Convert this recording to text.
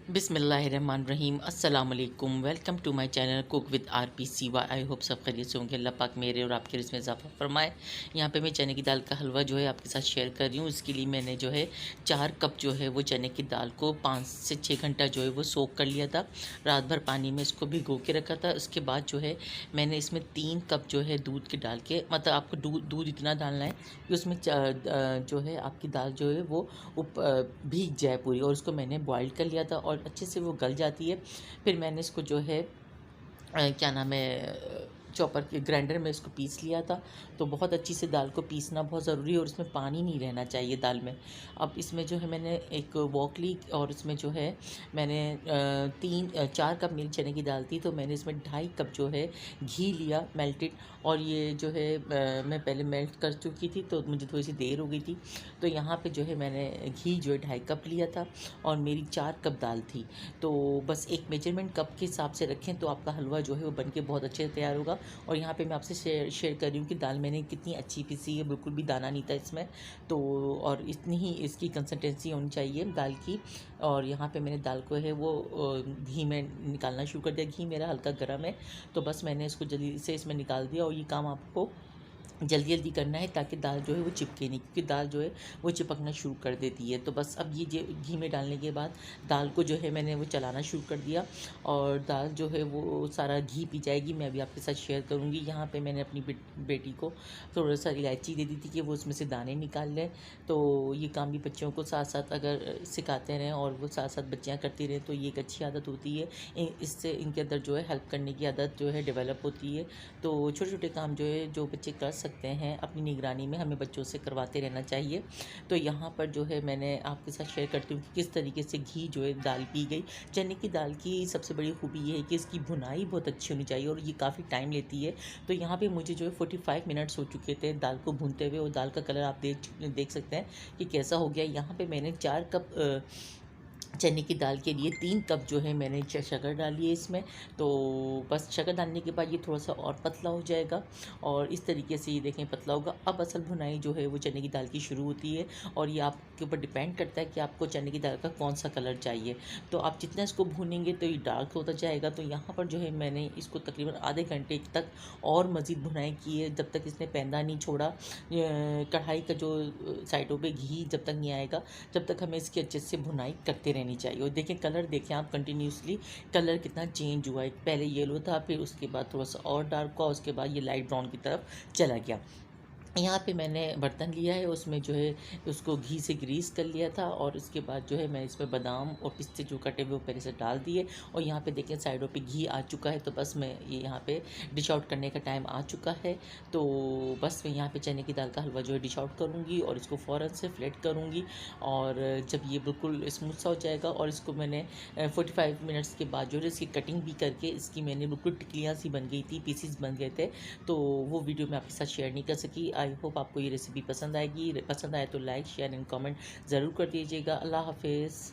बिस्मिल्लाहिर्रहमानिर्रहीम अस्सलाम वालेकुम। Welcome to my channel cook with RP CY। I hope सब खैरियत से होंगे। अल्लाह पाक मेरे और आपके रिज़्क़ में इजाफ़ा फरमाए। यहाँ पे मैं चने की दाल का हलवा जो है आपके साथ शेयर कर रही हूँ। इसके लिए मैंने जो है 4 कप जो है वो चने की दाल को 5 से 6 घंटा जो है वो सोक कर लिया था। रात भर पानी में इसको भिगो के रखा था। उसके बाद जो है मैंने इसमें 3 कप जो है दूध के डाल के, मतलब आपको दूध इतना डालना है कि उसमें जो है आपकी दाल जो है वो भीग जाए पूरी, और उसको मैंने बॉईल कर लिया था और अच्छे से वो गल जाती है। फिर मैंने इसको जो है क्या नाम है, चॉपर के ग्राइंडर में इसको पीस लिया था। तो बहुत अच्छी से दाल को पीसना बहुत ज़रूरी है और इसमें पानी नहीं रहना चाहिए दाल में। अब इसमें जो है मैंने एक वॉक ली और इसमें जो है मैंने 4 कप मेरी चने की दाल थी, तो मैंने इसमें 2.5 कप जो है घी लिया मेल्टेड। और ये जो है मैं पहले मेल्ट कर चुकी थी तो मुझे थोड़ी सी देर हो गई थी। तो यहाँ पे जो है मैंने घी जो है 2.5 कप लिया था और मेरी 4 कप दाल थी। तो बस एक मेजरमेंट कप के हिसाब से रखें तो आपका हलवा जो है वो बनके बहुत अच्छे से तैयार होगा। और यहाँ पे मैं आपसे शेयर कर रही हूँ कि दाल मैंने कितनी अच्छी पीसी है, बिल्कुल भी दाना नहीं था इसमें। तो और इतनी ही इसकी कंसिस्टेंसी होनी चाहिए दाल की। और यहाँ पे मैंने दाल को है वो घी में निकालना शुरू कर दिया। घी मेरा हल्का गर्म है, तो बस मैंने इसको जल्दी से इसमें निकाल दिया। और ये काम आपको जल्दी जल्दी करना है ताकि दाल जो है वो चिपके नहीं, क्योंकि दाल जो है वो चिपकना शुरू कर देती है। तो बस अब ये घी में डालने के बाद दाल को जो है मैंने वो चलाना शुरू कर दिया और दाल जो है वो सारा घी पी जाएगी। मैं अभी आपके साथ शेयर करूँगी। यहाँ पे मैंने अपनी बेटी को थोड़ा सा इलायची दे दी थी कि वो उसमें से दाने निकाल लें। तो ये काम भी बच्चों को साथ साथ अगर सिखाते रहें और वो साथ साथ बच्चियाँ करती रहें तो ये एक अच्छी आदत होती है। इससे इनके अंदर जो है हेल्प करने की आदत जो है डेवलप होती है। तो छोटे छोटे काम जो है जो बच्चे कर सकते हैं अपनी निगरानी में, हमें बच्चों से करवाते रहना चाहिए। तो यहाँ पर जो है मैंने आपके साथ शेयर करती हूँ कि किस तरीके से घी जो है दाल पी गई। चने की दाल की सबसे बड़ी खूबी ये है कि इसकी भुनाई बहुत अच्छी होनी चाहिए और ये काफ़ी टाइम लेती है। तो यहाँ पे मुझे जो है 45 मिनट्स हो चुके थे दाल को भूनते हुए, और दाल का कलर आप देख सकते हैं कि कैसा हो गया। यहाँ पे मैंने 4 कप चने की दाल के लिए 3 कप जो है मैंने शक्कर डाली है इसमें। तो बस शक्कर डालने के बाद ये थोड़ा सा और पतला हो जाएगा और इस तरीके से ये देखें पतला होगा। अब असल भुनाई जो है वो चने की दाल की शुरू होती है और ये आपके ऊपर डिपेंड करता है कि आपको चने की दाल का कौन सा कलर चाहिए। तो आप जितना इसको भूनेंगे तो ये डार्क होता जाएगा। तो यहाँ पर जो है मैंने इसको तकरीबन आधे घंटे तक और मज़ीद भुनाई की है, जब तक इसने पैंदा नहीं छोड़ा। कढ़ाई का जो साइडों पे घी जब तक नहीं आएगा जब तक हमें इसकी अच्छे से भुनाई करते रहनी चाहिए। और देखें कलर देखें आप कंटिन्यूसली कलर कितना चेंज हुआ है। पहले येलो था, फिर उसके बाद थोड़ा सा और डार्क हुआ, उसके बाद ये लाइट ब्राउन की तरफ चला गया। यहाँ पे मैंने बर्तन लिया है, उसमें जो है उसको घी से ग्रीस कर लिया था और उसके बाद जो है मैं इसमें बादाम और पिस्ते जो कटे हुए वो पहले से डाल दिए। और यहाँ पे देखें साइडों पे घी आ चुका है। तो बस मैं ये यहाँ पे डिश आउट करने का टाइम आ चुका है। तो बस मैं यहाँ पे चने की दाल का हलवा जो है डिश आउट करूँगी और इसको फ़ौरन से फ्लेट करूँगी। और जब ये बिल्कुल स्मूथ सा हो जाएगा और इसको मैंने 45 मिनट्स के बाद जो है इसकी कटिंग भी करके इसकी मैंने बिल्कुल टिकलियाँ सी बन गई थी, पीसीस बन गए थे। तो वो वीडियो मैं आपके साथ शेयर नहीं कर सकी। आई होप आपको ये रेसिपी पसंद आएगी। पसंद आए तो लाइक शेयर एंड कमेंट ज़रूर कर दीजिएगा। अल्लाह हाफिज़।